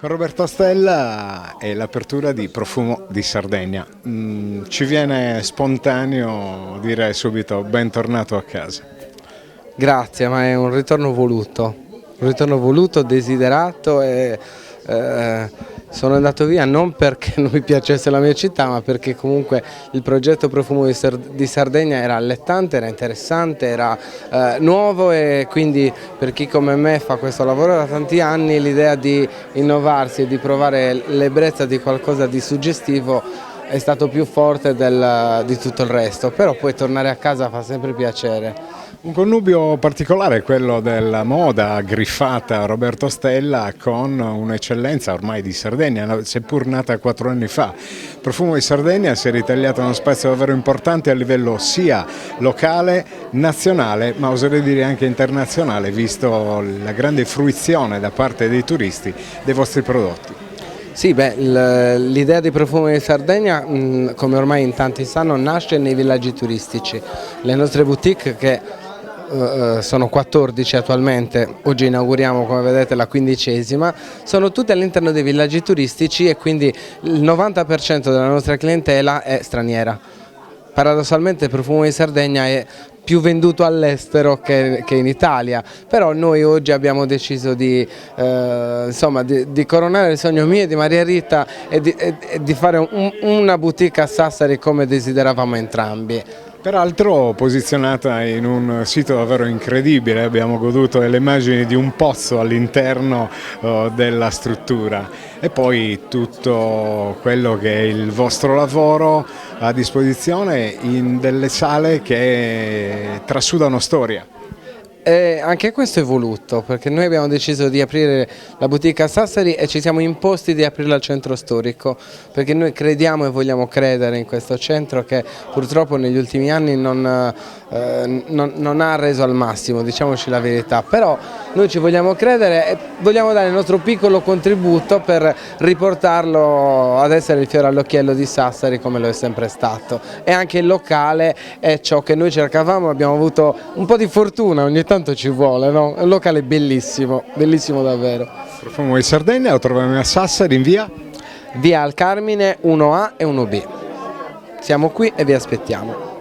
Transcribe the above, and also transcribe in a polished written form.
Con Roberto Stella è l'apertura di Profumo di Sardegna. Ci viene spontaneo dire subito bentornato a casa. Grazie, ma è un ritorno voluto, desiderato e sono andato via non perché non mi piacesse la mia città, ma perché comunque il progetto Profumo di Sardegna era allettante, era interessante, era nuovo e quindi per chi come me fa questo lavoro da tanti anni l'idea di innovarsi e di provare l'ebbrezza di qualcosa di suggestivo è stato più forte di tutto il resto, però poi tornare a casa fa sempre piacere. Un connubio particolare è quello della moda griffata Roberto Stella con un'eccellenza ormai di Sardegna, seppur nata 4 anni fa. Profumo di Sardegna si è ritagliato uno spazio davvero importante a livello sia locale, nazionale, ma oserei dire anche internazionale, visto la grande fruizione da parte dei turisti dei vostri prodotti. Sì, l'idea di Profumo di Sardegna, come ormai in tanti sanno, nasce nei villaggi turistici. Le nostre boutique, che sono 14 attualmente, oggi inauguriamo come vedete la 15ª, sono tutte all'interno dei villaggi turistici e quindi il 90% della nostra clientela è straniera. Paradossalmente il Profumo di Sardegna è più venduto all'estero che in Italia, però noi oggi abbiamo deciso di coronare il sogno mio e di Maria Rita e di fare una boutique a Sassari come desideravamo entrambi. Peraltro posizionata in un sito davvero incredibile, abbiamo goduto delle immagini di un pozzo all'interno della struttura e poi tutto quello che è il vostro lavoro a disposizione in delle sale che trasudano storia. Anche questo è voluto, perché noi abbiamo deciso di aprire la boutique a Sassari e ci siamo imposti di aprirla al centro storico, perché noi crediamo e vogliamo credere in questo centro che purtroppo negli ultimi anni non ha reso al massimo, diciamoci la verità, però noi ci vogliamo credere e vogliamo dare il nostro piccolo contributo per riportarlo ad essere il fiore all'occhiello di Sassari come lo è sempre stato. E anche il locale è ciò che noi cercavamo, abbiamo avuto un po' di fortuna, ogni tanto ci vuole, no? È un locale bellissimo, bellissimo davvero. Profumo di Sardegna lo troviamo a Sassari in via? Via al Carmine 1A e 1B. Siamo qui e vi aspettiamo.